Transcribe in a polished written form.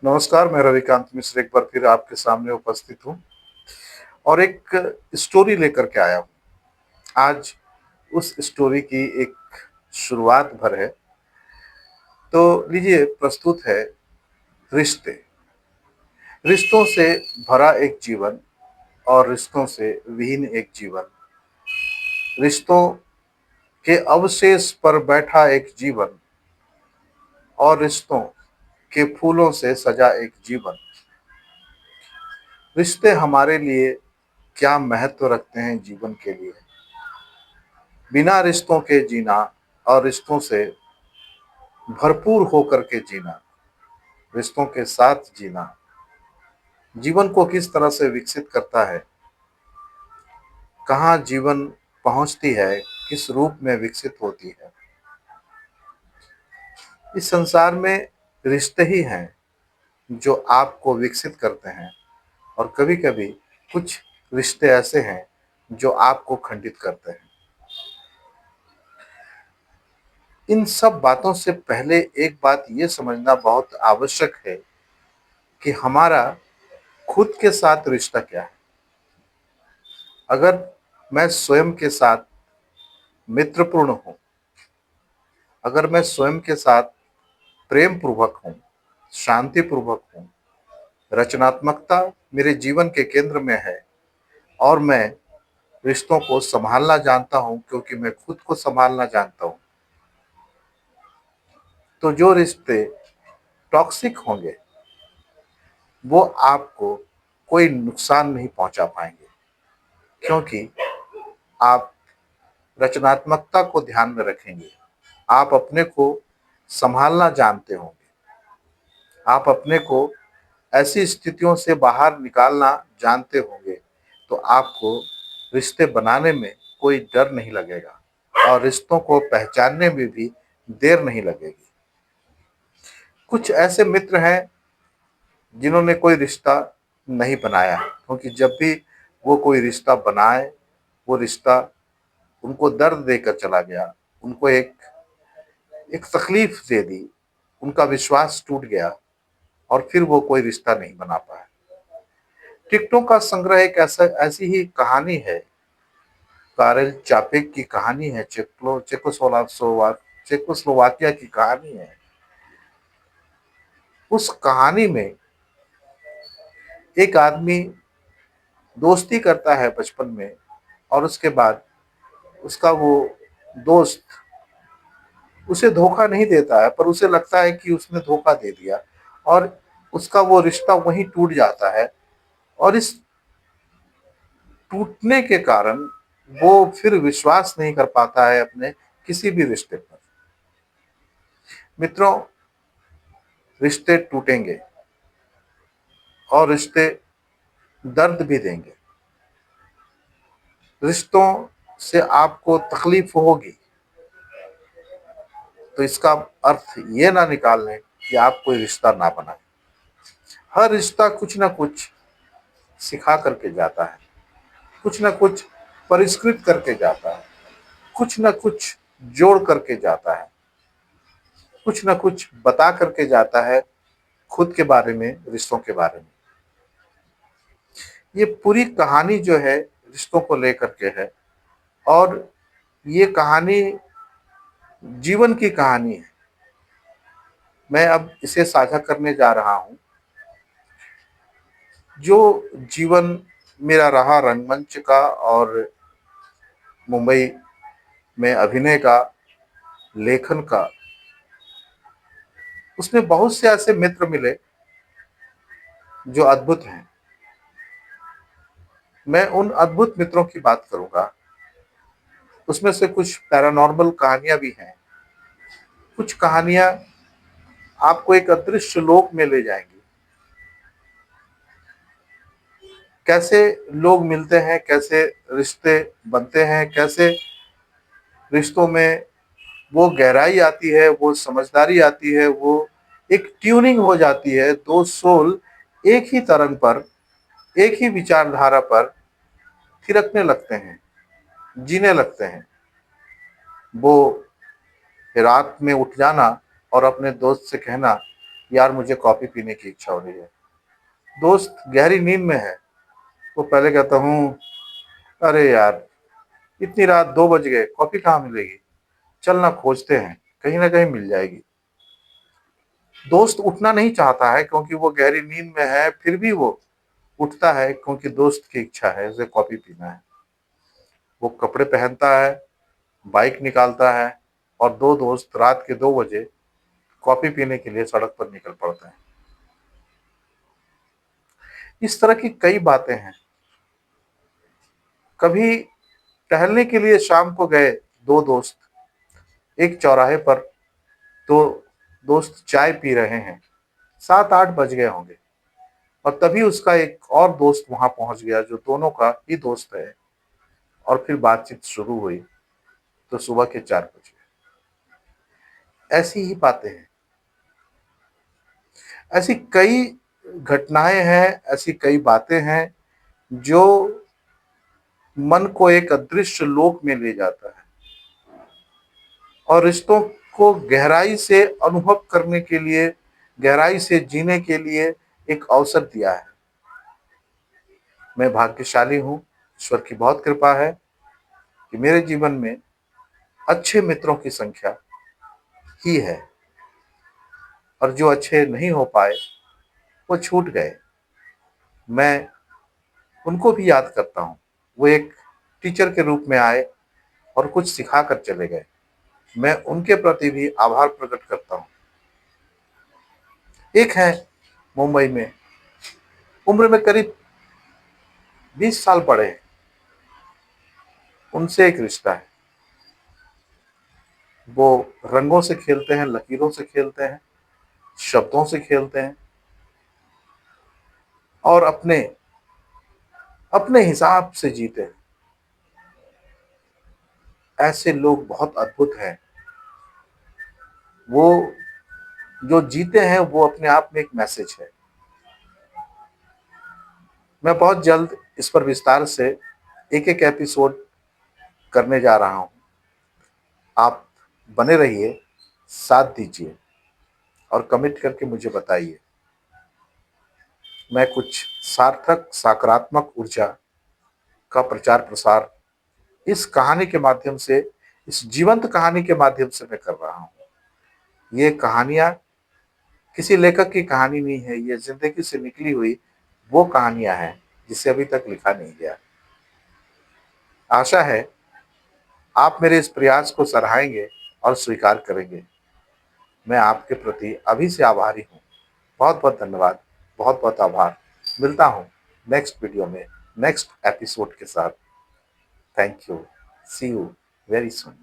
नमस्कार, मैं रविकांत मिश्र एक बार फिर आपके सामने उपस्थित हूँ और एक स्टोरी लेकर के आया हूँ। आज उस स्टोरी की एक शुरुआत भर है, तो लीजिए प्रस्तुत है रिश्ते। रिश्तों से भरा एक जीवन और रिश्तों से विहीन एक जीवन। रिश्तों के अवशेष पर बैठा एक जीवन और रिश्तों के फूलों से सजा एक जीवन। रिश्ते हमारे लिए क्या महत्व रखते हैं जीवन के लिए। बिना रिश्तों के जीना और रिश्तों से भरपूर होकर के जीना, रिश्तों के साथ जीना जीवन को किस तरह से विकसित करता है, कहाँ जीवन पहुंचती है, किस रूप में विकसित होती है। इस संसार में रिश्ते ही हैं जो आपको विकसित करते हैं और कभी कभी कुछ रिश्ते ऐसे हैं जो आपको खंडित करते हैं। इन सब बातों से पहले एक बात ये समझना बहुत आवश्यक है कि हमारा खुद के साथ रिश्ता क्या है। अगर मैं स्वयं के साथ मित्रपूर्ण हूँ, अगर मैं स्वयं के साथ प्रेम पूर्वक हूँ, शांति पूर्वक हूँ, रचनात्मकता मेरे जीवन के केंद्र में है और मैं रिश्तों को संभालना जानता हूँ क्योंकि मैं खुद को संभालना जानता हूँ, तो जो रिश्ते टॉक्सिक होंगे वो आपको कोई नुकसान नहीं पहुंचा पाएंगे, क्योंकि आप रचनात्मकता को ध्यान में रखेंगे, आप अपने को संभालना जानते होंगे, आप अपने को ऐसी स्थितियों से बाहर निकालना जानते होंगे, तो आपको रिश्ते बनाने में कोई डर नहीं लगेगा और रिश्तों को पहचानने में भी देर नहीं लगेगी। कुछ ऐसे मित्र हैं जिन्होंने कोई रिश्ता नहीं बनाया, क्योंकि जब भी वो कोई रिश्ता बनाए वो रिश्ता उनको दर्द देकर चला गया, उनको एक एक तकलीफ दे दी, उनका विश्वास टूट गया और फिर वो कोई रिश्ता नहीं बना पाया। टिकटों का संग्रह एक ऐसा ऐसी ही कहानी है। कारेल चापेक की कहानी है, चेकोस्लोवाकिया की कहानी है। उस कहानी में एक आदमी दोस्ती करता है बचपन में और उसके बाद उसका वो दोस्त उसे धोखा नहीं देता है, पर उसे लगता है कि उसने धोखा दे दिया और उसका वो रिश्ता वहीं टूट जाता है और इस टूटने के कारण वो फिर विश्वास नहीं कर पाता है अपने किसी भी रिश्ते पर। मित्रों, रिश्ते टूटेंगे और रिश्ते दर्द भी देंगे। रिश्तों से आपको तकलीफ होगी, तो इसका अर्थ ये ना निकाल लें कि आप कोई रिश्ता ना बनाएं। हर रिश्ता कुछ ना कुछ सिखा करके जाता है, कुछ ना कुछ परिष्कृत करके जाता है, कुछ ना कुछ जोड़ करके जाता है, कुछ ना कुछ बता करके जाता है खुद के बारे में, रिश्तों के बारे में। ये पूरी कहानी जो है रिश्तों को लेकर के है और ये कहानी जीवन की कहानी है। मैं अब इसे साझा करने जा रहा हूँ। जो जीवन मेरा रहा रंगमंच का और मुंबई में अभिनय का, लेखन का, उसमें बहुत से ऐसे मित्र मिले जो अद्भुत हैं। मैं उन अद्भुत मित्रों की बात करूंगा। उसमें से कुछ पैरानॉर्मल कहानियां भी हैं, कुछ कहानियां आपको एक अदृश्य लोक में ले जाएंगी। कैसे लोग मिलते हैं, कैसे रिश्ते बनते हैं, कैसे रिश्तों में वो गहराई आती है, वो समझदारी आती है, वो एक ट्यूनिंग हो जाती है। दो सोल एक ही तरंग पर, एक ही विचारधारा पर थिरकने लगते हैं, जीने लगते हैं। वो रात में उठ जाना और अपने दोस्त से कहना यार मुझे कॉफी पीने की इच्छा हो रही है। दोस्त गहरी नींद में है, वो पहले कहता हूँ, अरे यार इतनी रात 2 बज गए, कॉफी कहाँ मिलेगी, चल ना खोजते हैं, कहीं ना कहीं मिल जाएगी। दोस्त उठना नहीं चाहता है क्योंकि वो गहरी नींद में है, फिर भी वो उठता है क्योंकि दोस्त की इच्छा है, उसे कॉफी पीना है। वो कपड़े पहनता है, बाइक निकालता है और दो दोस्त रात के 2 बजे कॉफी पीने के लिए सड़क पर निकल पड़ते हैं। इस तरह की कई बातें हैं। कभी टहलने के लिए शाम को गए दो दोस्त, एक चौराहे पर दो दोस्त चाय पी रहे हैं, 7-8 बज गए होंगे और तभी उसका एक और दोस्त वहां पहुंच गया जो दोनों का ही दोस्त है, और फिर बातचीत शुरू हुई तो सुबह के 4 बज गए। ऐसी ही बातें हैं, ऐसी कई घटनाएं हैं, ऐसी कई बातें हैं जो मन को एक अदृश्य लोक में ले जाता है और रिश्तों को गहराई से अनुभव करने के लिए, गहराई से जीने के लिए एक अवसर दिया है। मैं भाग्यशाली हूँ, ईश्वर की बहुत कृपा है कि मेरे जीवन में अच्छे मित्रों की संख्या ही है, और जो अच्छे नहीं हो पाए वो छूट गए। मैं उनको भी याद करता हूँ, वो एक टीचर के रूप में आए और कुछ सिखा कर चले गए। मैं उनके प्रति भी आभार प्रकट करता हूँ। एक है मुंबई में, उम्र में करीब 20 साल बड़े हैं, उनसे एक रिश्ता है। वो रंगों से खेलते हैं, लकीरों से खेलते हैं, शब्दों से खेलते हैं और अपने अपने हिसाब से जीते हैं। ऐसे लोग बहुत अद्भुत हैं। वो जो जीते हैं वो अपने आप में एक मैसेज है। मैं बहुत जल्द इस पर विस्तार से एक एक एपिसोड करने जा रहा हूँ। आप बने रहिए, साथ दीजिए और कमेंट करके मुझे बताइए। मैं कुछ सार्थक सकारात्मक ऊर्जा का प्रचार प्रसार इस कहानी के माध्यम से, इस जीवंत कहानी के माध्यम से मैं कर रहा हूँ। ये कहानियाँ किसी लेखक की कहानी नहीं है, ये जिंदगी से निकली हुई वो कहानियां हैं जिसे अभी तक लिखा नहीं गया। आशा है आप मेरे इस प्रयास को सराहेंगे और स्वीकार करेंगे। मैं आपके प्रति अभी से आभारी हूँ। बहुत बहुत धन्यवाद, बहुत बहुत आभार। मिलता हूँ नेक्स्ट वीडियो में, नेक्स्ट एपिसोड के साथ। Thank you, see you very soon.